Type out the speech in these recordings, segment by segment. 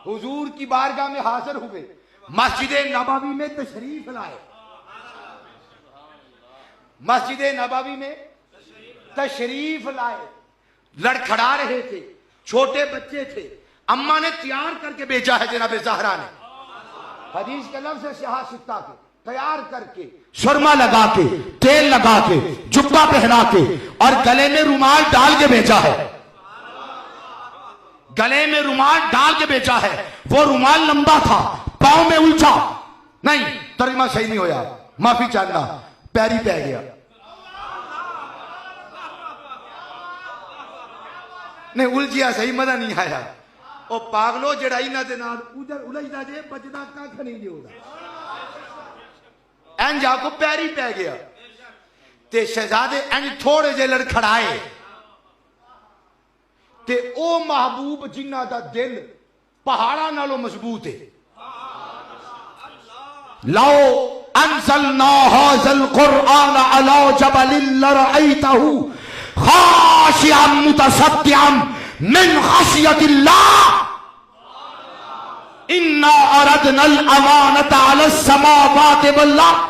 हुजूर की बारगाह में हाजिर हुए, मस्जिद नबवी में तशरीफ लाए, मस्जिद नबवी में तशरीफ लाए। लड़खड़ा रहे थे, छोटे बच्चे थे, अम्मा ने तैयार करके भेजा है जनाब ज़हरा ने, हदीस के लफ्ज़ है सियाह के, तैयार करके सुरमा लगा के, तेल लगा के, जुब्बा पहना के और गले में रुमाल डाल के भेजा है, गले में रुमाल डाल के भेजा है। वो रुमाल लंबा था, पांव में उलझा नहीं, तर्जुमा सही नहीं होया, माफी चाहना, पैरी पै गया, नहीं उलझिया सही, मजा नहीं आया। ओ पागलो जड़ा इन्हां दे नाल उधर उलझदा जे, बचदा कख नहीं जे ओदा, इंज आको पैरी पै गया। ते शहजादे इंज थोड़े जे लड़खड़ाए ते ओ महबूब जिन्ना दा दिल पहाड़ा नालों मजबूत है। लाओ अंज़लना हाज़ल कुरआन अला जबलिन लरअयतहु खाशिअन मुतसद्दिअन मिन खशियतिल्लाह इन्ना अरदनल अमानता अलस समावाति वल अर्द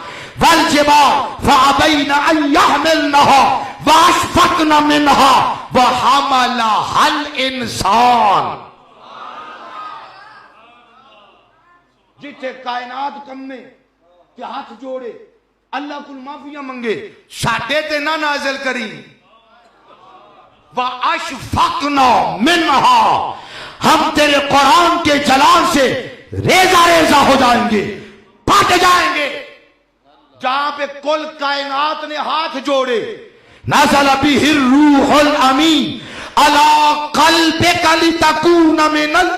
वल जिबाल फअबैन अन यहमिलनहा वअशफक़न मिनहा वहमलहल इंसान। जिथे कायनात कम्मे ते हाथ जोड़े, अल्लाह कुल माफिया मंगे, साडे ते ना नाज़िल करी। वअशफक़ना मिनहा, हम तेरे कुरान के जलाल से रेजा रेजा हो जाएंगे, फट जाएंगे। जहां पे कुल कायनात ने हाथ जोड़े, नज़ल बिहिर रूहुल अमीन अला क़ल्बिका लितकूना मिनल,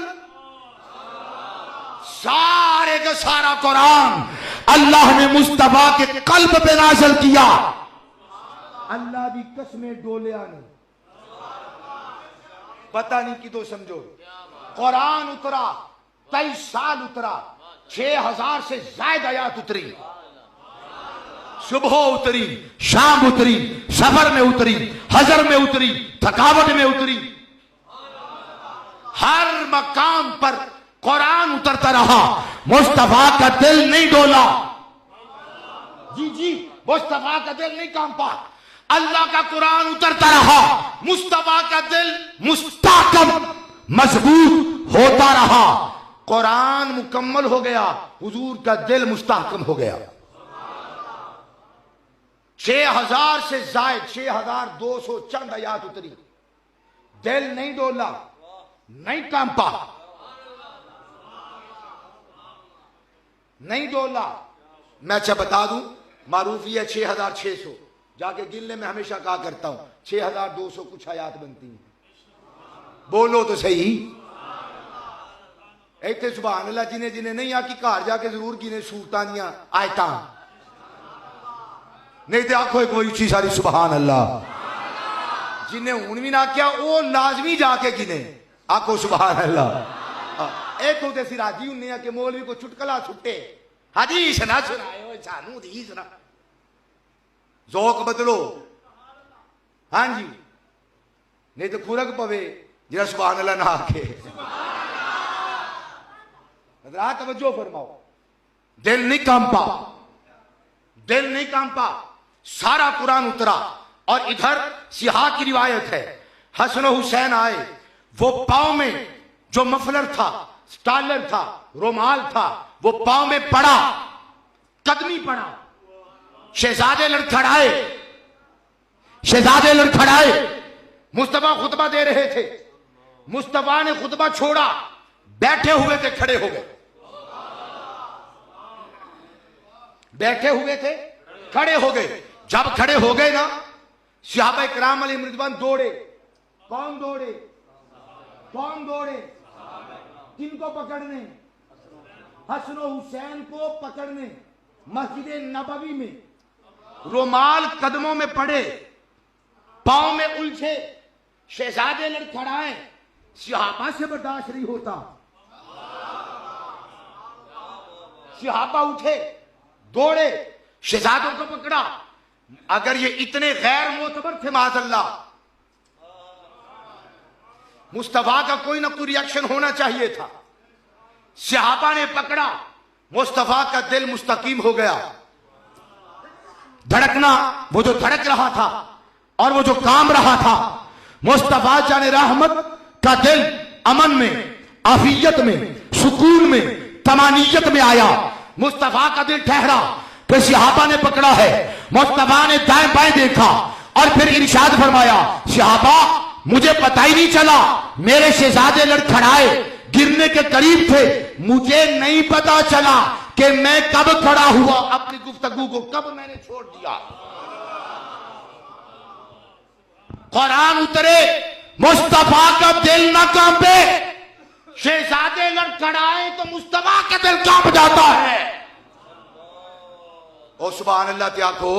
सारे का सारा कुरान अल्लाह ने मुस्तफा के कल्ब पे नाज़िल किया। अल्लाह की कसमें डोलिया ने, पता नहीं कि तो समझो, कुरान उतरा 23 साल उतरा, 6000 से ज्यादा आयत उतरी, सुबह उतरी, शाम उतरी, सफर में उतरी, हजर में उतरी, थकावट में उतरी, हर मकाम पर कुरान उतरता रहा। मुस्तफा का दिल नहीं डोला, जी जी, मुस्तफा का दिल नहीं कांपा। अल्लाह का कुरान उतरता रहा, मुस्तफा का दिल मुस्तहकम मजबूत होता रहा। कुरान मुकम्मल हो गया, हुजूर का दिल मुस्तहकम हो गया। 6000 से जायद 6200 चंद आयत उतरी, दिल नहीं डोला, नहीं कांपा, नहीं डोला। मैं अच्छा बता दूं, मारूफी है 6600, जाके गिनने में हमेशा कहा करता हूं 6200 कुछ आयत बनती है। बोलो तो सही, इतने सुभान अल्लाह जिन्हें जिन्हें नहीं आकी घर जाके जरूर गिने सूरतां दियां आयतां, नहीं तो आखो एक बार उची सारी सुभान अल्लाह। जिन्हें हूं भी ना क्या वो लाजमी जाके गिने, आखो सुभान अल्लाह। एक तो सिर हाजी होंने कि मौलवी को चुटकला छुट्टे, हदीस ना सुनाए सानू हदीस ना, ज़ौक़ बदलो, हाँ जी, नहीं तो खुरक पवे जरा सुभान अल्लाह ना आके। तवज्जो फरमाओ, दिल नहीं कांपा, दिल नहीं कांपा, सारा कुरान उतरा। और इधर सिहा की रिवायत है, हसन हुसैन आए, वो पांव में जो मफलर था, स्टालर था, रुमाल था, वो पांव में पड़ा, कदमी पड़ा। शहजादे लड़खड़ाए, शहजादे लड़खड़ाए। मुस्तफा खुतबा दे रहे थे, मुस्तफा ने खुतबा छोड़ा, बैठे हुए थे, खड़े हो गए, बैठे हुए थे, खड़े हो गए। जब खड़े हो गए ना, सहाबा इकराम अलैहिम रिज़वान दौड़े। कौन दौड़े? कौन दौड़े? किनको पकड़ने? हसन हुसैन को पकड़ने। मस्जिद नबवी में रुमाल कदमों में पड़े, पांव में उलझे, शहजादे लड़खड़ाए, सहाबा से बर्दाश्त नहीं होता। सहाबा उठे, दौड़े, शहजादों को पकड़ा। अगर ये इतने गैर मोतबर थे माज़अल्लाह, मुस्तफा का कोई ना कोई रिएक्शन होना चाहिए था। सहाबा ने पकड़ा, मुस्तफा का दिल मुस्तकीम हो गया। धड़कना, वो जो धड़क रहा था और वो जो काम रहा था, मुस्तफा जाने रहमत का दिल अमन में, आफियत में, सुकून में, तमानियत में आया। मुस्तफा का दिल ठहरा। फिर सहाबा ने पकड़ा है, मुस्तफा ने दाएं बाएं देखा और फिर इरशाद फरमाया, सहाबा मुझे पता ही नहीं चला, मेरे शहजादे लड़खड़ाए गिरने के करीब थे, मुझे नहीं पता चला कि मैं कब खड़ा हुआ, अपनी गुफ्तगू को कब मैंने छोड़ दिया। कुरान उतरे, मुस्तफा का दिल न कांपे, शहजादे लड़खड़ाए तो मुस्तफा का दिल कांप जाता है। ओ सुभान अल्लाह, क्या को